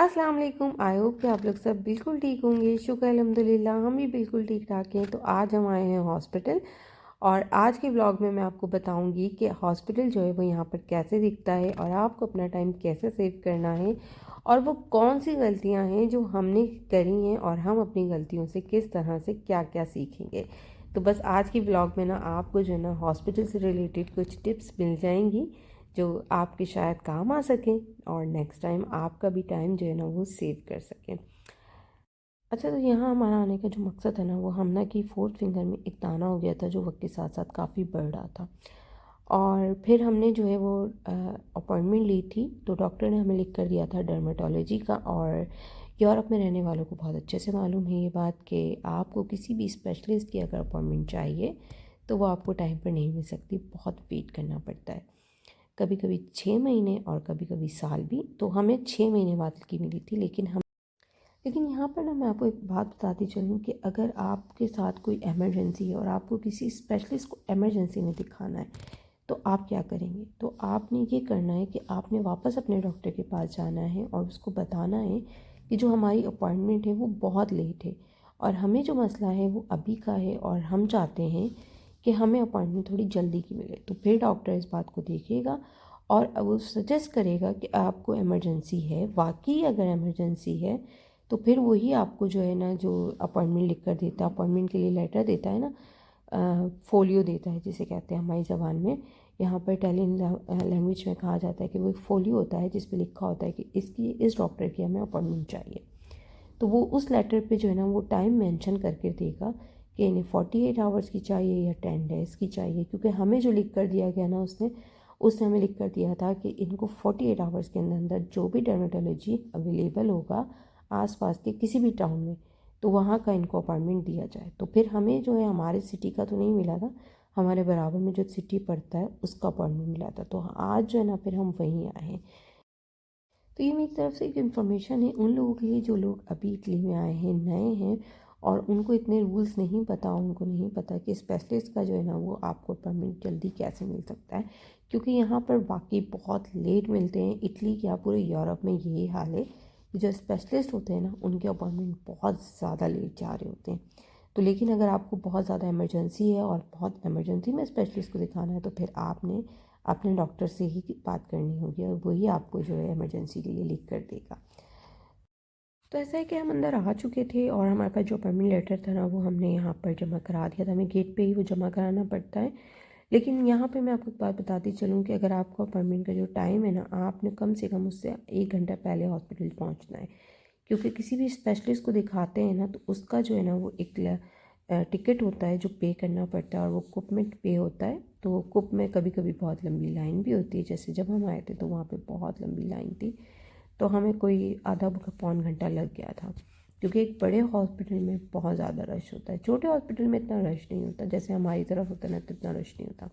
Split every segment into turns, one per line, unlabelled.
अस्सलाम वालेकुम। I hope कि आप लोग सब बिल्कुल ठीक होंगे। शुक्र अल्हम्दुलिल्लाह हम भी बिल्कुल ठीक ठाक हैं। तो आज हम आए हैं हॉस्पिटल और आज के व्लॉग में मैं आपको बताऊंगी कि हॉस्पिटल जो है वो यहाँ पर कैसे दिखता है और आपको अपना टाइम कैसे सेव करना है और वो कौन सी गलतियाँ हैं जो हमने करी हैं और हम अपनी गलतियों से किस तरह से क्या क्या सीखेंगे। तो बस आज की व्लॉग में ना आपको जो है ना हॉस्पिटल से रिलेटेड कुछ टिप्स मिल जाएंगी जो आपके शायद काम आ सकें और नेक्स्ट टाइम आपका भी टाइम जो है ना वो सेव कर सकें। अच्छा, तो यहाँ हमारा आने का जो मकसद है ना वो हम ना कि फोर्थ फिंगर में एक दाना हो गया था जो वक्त के साथ साथ काफ़ी बढ़ रहा था और फिर हमने जो है वो अपॉइंटमेंट ली थी। तो डॉक्टर ने हमें लिख कर दिया था डर्मेटोलॉजी का। और यूरोप में रहने वालों को बहुत अच्छे से मालूम है ये बात कि आपको किसी भी स्पेशलिस्ट की अगर अपॉइंटमेंट चाहिए तो वो आपको टाइम पर नहीं मिल सकती, बहुत वेट करना पड़ता है। कभी कभी 6 महीने और कभी कभी साल भी। तो हमें 6 महीने बाद की मिली थी। लेकिन यहाँ पर ना मैं आपको एक बात बताती चलूँ कि अगर आपके साथ कोई इमरजेंसी है और आपको किसी स्पेशलिस्ट को इमरजेंसी में दिखाना है तो आप क्या करेंगे। तो आपने ये करना है कि आपने वापस अपने डॉक्टर के पास जाना है और उसको बताना है कि जो हमारी अपॉइंटमेंट है वो बहुत लेट है और हमें जो मसला है वो अभी का है और हम चाहते हैं कि हमें अपॉइंटमेंट थोड़ी जल्दी की मिले। तो फिर डॉक्टर इस बात को देखेगा और अब वो सजेस्ट करेगा कि आपको इमरजेंसी है। वाकई अगर इमरजेंसी है तो फिर वही आपको जो है ना जो अपॉइंटमेंट लिख कर देता है, अपॉइंटमेंट के लिए लेटर देता है ना, फोलियो देता है जिसे कहते हैं हमारी ज़बान में। यहाँ पर इटालियन लैंग्वेज में कहा जाता है कि वो एक फोलियो होता है जिस पे लिखा होता है कि इस डॉक्टर की हमें अपॉइंटमेंट चाहिए। तो वो उस लेटर पे जो है ना वो टाइम मेंशन करके देगा कि इन्हें 48 आवर्स की चाहिए या 10 डेज़ की चाहिए। क्योंकि हमें जो लिख कर दिया गया ना उसने हमें लिख कर दिया था कि इनको 48 आवर्स के अंदर अंदर जो भी डर्मेटोलॉजी अवेलेबल होगा आसपास के किसी भी टाउन में तो वहाँ का इनको अपॉइंटमेंट दिया जाए। तो फिर हमें जो है हमारे सिटी का तो नहीं मिला था, हमारे बराबर में जो सिटी पड़ता है उसका अपॉइंटमेंट मिला था। तो आज जो है ना फिर हम वहीं आए हैं। तो ये मेरी तरफ से एक इन्फॉर्मेशन है उन लोगों के लिए जो लोग अभी इटली में आए हैं, नए हैं और उनको इतने रूल्स नहीं पता, उनको नहीं पता कि स्पेशलिस्ट का जो है ना वो आपको अपॉइंटमेंट जल्दी कैसे मिल सकता है। क्योंकि यहाँ पर बाकी बहुत लेट मिलते हैं। इटली क्या पूरे यूरोप में यही हाल है कि जो स्पेशलिस्ट होते हैं ना उनके अपॉइंटमेंट बहुत ज़्यादा लेट जा रहे होते हैं। तो लेकिन अगर आपको बहुत ज़्यादा इमरजेंसी है और बहुत इमरजेंसी में स्पेशलिस्ट को दिखाना है तो फिर आपने अपने डॉक्टर से ही बात करनी होगी और वही आपको जो है इमरजेंसी के लिए लिख कर देगा। तो ऐसा है कि हम अंदर आ चुके थे और हमारे पास जो अपॉइंटमेंट लेटर था ना वो हमने यहाँ पर जमा करा दिया था। हमें गेट पे ही वो जमा कराना पड़ता है। लेकिन यहाँ पे मैं आपको एक बात बताती चलूँ कि अगर आपको अपॉइंटमेंट का जो टाइम है ना आपने कम से कम उससे 1 घंटा पहले हॉस्पिटल पहुँचना है। क्योंकि किसी भी स्पेशलिस्ट को दिखाते हैं ना तो उसका जो है ना वो एक टिकट होता है जो पे करना पड़ता है और वो कुप में पे होता है। तो कुप में कभी कभी बहुत लंबी लाइन भी होती है। जैसे जब हम आए थे तो वहाँ पे बहुत लंबी लाइन थी तो हमें कोई आधा पौन घंटा लग गया था। क्योंकि एक बड़े हॉस्पिटल में बहुत ज़्यादा रश होता है, छोटे हॉस्पिटल में इतना रश नहीं होता, जैसे हमारी तरफ होता है ना तो इतना रश नहीं होता।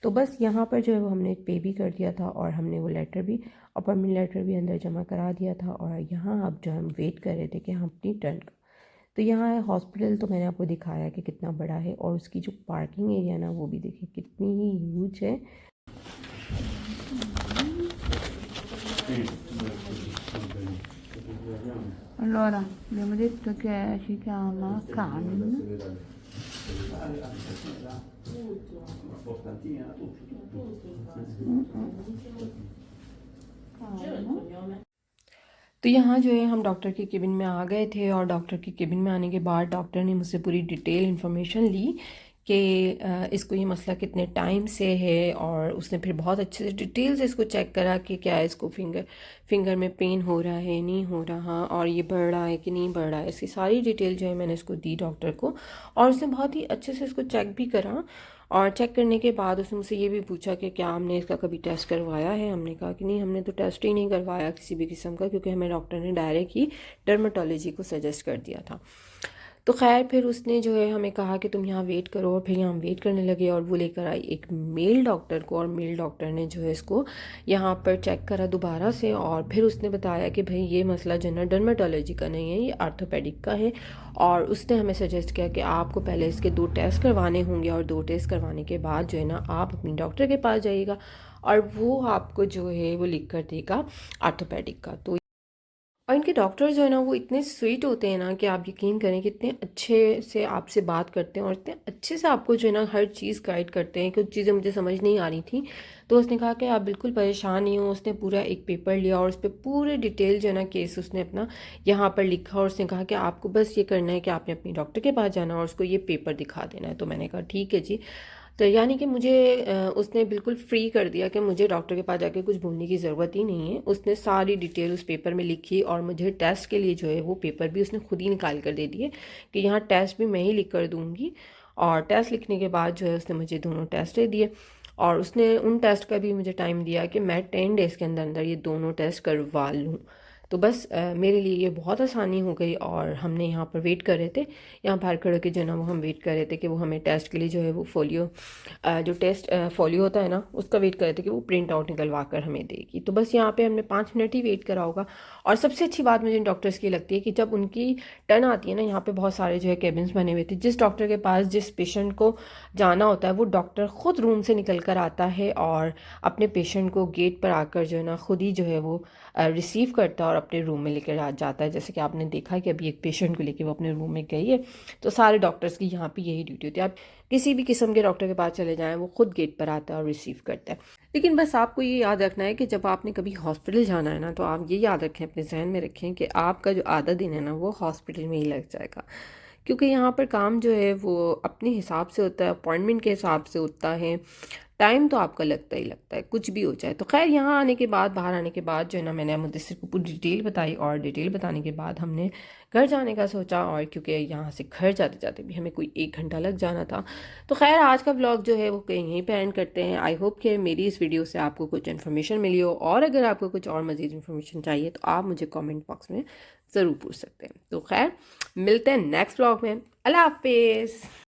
तो बस यहाँ पर जो है वो हमने पे भी कर दिया था और हमने वो लेटर भी अपॉइंटमेंट लेटर भी अंदर जमा करा दिया था। और यहाँ अब जो हम वेट कर रहे थे कि हम अपनी टर्न का। तो यहाँ है हॉस्पिटल, तो मैंने आपको दिखाया कि कितना बड़ा है और उसकी जो पार्किंग एरिया ना वो भी देखिए कितनी ही ह्यूज है।
Allora, abbiamo detto che si chiama Cannes.
तो यहाँ जो है हम डॉक्टर के केबिन में आ गए थे और डॉक्टर के केबिन में आने के बाद डॉक्टर ने मुझसे पूरी डिटेल इन्फॉर्मेशन ली कि इसको ये मसला कितने टाइम से है। और उसने फिर बहुत अच्छे से डिटेल से इसको चेक करा कि क्या इसको फिंगर में पेन हो रहा है नहीं हो रहा और ये बढ़ रहा है कि नहीं बढ़ रहा है। इसकी सारी डिटेल जो है मैंने इसको दी डॉक्टर को और उसने बहुत ही अच्छे से इसको चेक भी करा। और चेक करने के बाद उसने मुझसे ये भी पूछा कि क्या हमने इसका कभी टेस्ट करवाया है। हमने कहा कि नहीं, हमने तो टेस्ट ही नहीं करवाया किसी भी किस्म का, क्योंकि हमें डॉक्टर ने डायरेक्ट ही डर्मेटोलॉजी को सजेस्ट कर दिया था। तो खैर फिर उसने जो है हमें कहा कि तुम यहाँ वेट करो और फिर यहाँ हम वेट करने लगे और वो लेकर आई एक मेल डॉक्टर को और मेल डॉक्टर ने जो है इसको यहाँ पर चेक करा दोबारा से। और फिर उसने बताया कि भाई ये मसला जो है ना डर्मेटोलॉजी का नहीं है, ये आर्थोपेडिक का है। और उसने हमें सजेस्ट किया कि आपको पहले इसके 2 टेस्ट करवाने होंगे और 2 टेस्ट करवाने के बाद जो है ना आप अपनी डॉक्टर के पास जाइएगा और वो आपको जो है वो लिख कर देगा आर्थोपेडिक का। तो और इनके डॉक्टर जो है ना वो इतने स्वीट होते हैं ना कि आप यकीन करें कि इतने अच्छे से आपसे बात करते हैं और इतने अच्छे से आपको जो है ना हर चीज़ गाइड करते हैं। कुछ चीज़ें मुझे समझ नहीं आ रही थी तो उसने कहा कि आप बिल्कुल परेशान नहीं हो। उसने पूरा एक पेपर लिया और उस पर पूरे डिटेल जो है ना केस उसने अपना यहाँ पर लिखा और उसने कहा कि आपको बस ये करना है कि आपने अपनी डॉक्टर के पास जाना और उसको ये पेपर दिखा देना है। तो मैंने कहा ठीक है जी। तो यानी कि मुझे उसने बिल्कुल फ्री कर दिया कि मुझे डॉक्टर के पास जाके कुछ बोलने की ज़रूरत ही नहीं है। उसने सारी डिटेल उस पेपर में लिखी और मुझे टेस्ट के लिए जो है वो पेपर भी उसने खुद ही निकाल कर दे दिए कि यहाँ टेस्ट भी मैं ही लिख कर दूँगी। और टेस्ट लिखने के बाद जो है उसने मुझे दोनों टेस्ट दे दिए और उसने उन टेस्ट का भी मुझे टाइम दिया कि मैं 10 डेज़ के अंदर अंदर ये दोनों टेस्ट करवा लूँ। तो बस मेरे लिए ये बहुत आसानी हो गई और हमने यहाँ पर वेट कर रहे थे। यहाँ बाहर खड़े के जो है ना वो हम वेट कर रहे थे कि वो हमें टेस्ट के लिए जो है वो फोलियो जो टेस्ट फोलियो होता है ना उसका वेट कर रहे थे कि वो प्रिंट आउट निकलवा कर हमें देगी। तो बस यहाँ पे हमने 5 मिनट ही वेट करा होगा। और सबसे अच्छी बात मुझे इन डॉक्टर्स की लगती है कि जब उनकी टर्न आती है ना, यहाँ पे बहुत सारे जो है केबिन्स बने हुए थे। जिस डॉक्टर के पास जिस पेशेंट को जाना होता है वो डॉक्टर ख़ुद रूम से निकल कर आता है और अपने पेशेंट को गेट पर आकर जो है ना खुद ही जो है वो रिसीव करता है और अपने रूम में लेकर आ जाता है। जैसे कि आपने देखा कि अभी एक पेशेंट को लेकर वो अपने रूम में गई है। तो सारे डॉक्टर्स की यहाँ पे यही ड्यूटी होती है। आप किसी भी किस्म के डॉक्टर के पास चले जाएं वो खुद गेट पर आता है और रिसीव करता है। लेकिन बस आपको ये याद रखना है कि जब आपने कभी हॉस्पिटल जाना है ना तो आप ये याद रखें, अपने जहन में रखें कि आपका जो आधा दिन है ना वो हॉस्पिटल में ही लग जाएगा। क्योंकि यहाँ पर काम जो है वो अपने हिसाब से होता है, अपॉइंटमेंट के हिसाब से होता है। टाइम तो आपका लगता ही लगता है कुछ भी हो जाए। तो खैर यहाँ आने के बाद, बाहर आने के बाद जो है ना मैंने मुद्दस्सिर को पूरी डिटेल बताई और डिटेल बताने के बाद हमने घर जाने का सोचा। और क्योंकि यहाँ से घर जाते जाते भी हमें कोई 1 घंटा लग जाना था। तो खैर आज का ब्लॉग जो है वो कहीं यहीं पे एंड करते हैं। आई होप कि मेरी इस वीडियो से आपको कुछ इन्फॉर्मेशन मिली हो और अगर आपको कुछ और मज़ीद इन्फॉर्मेशन चाहिए तो आप मुझे कॉमेंट बॉक्स में ज़रूर पूछ सकते हैं। तो खैर मिलते हैं नेक्स्ट ब्लॉग में। अल्लाह हाफिज़।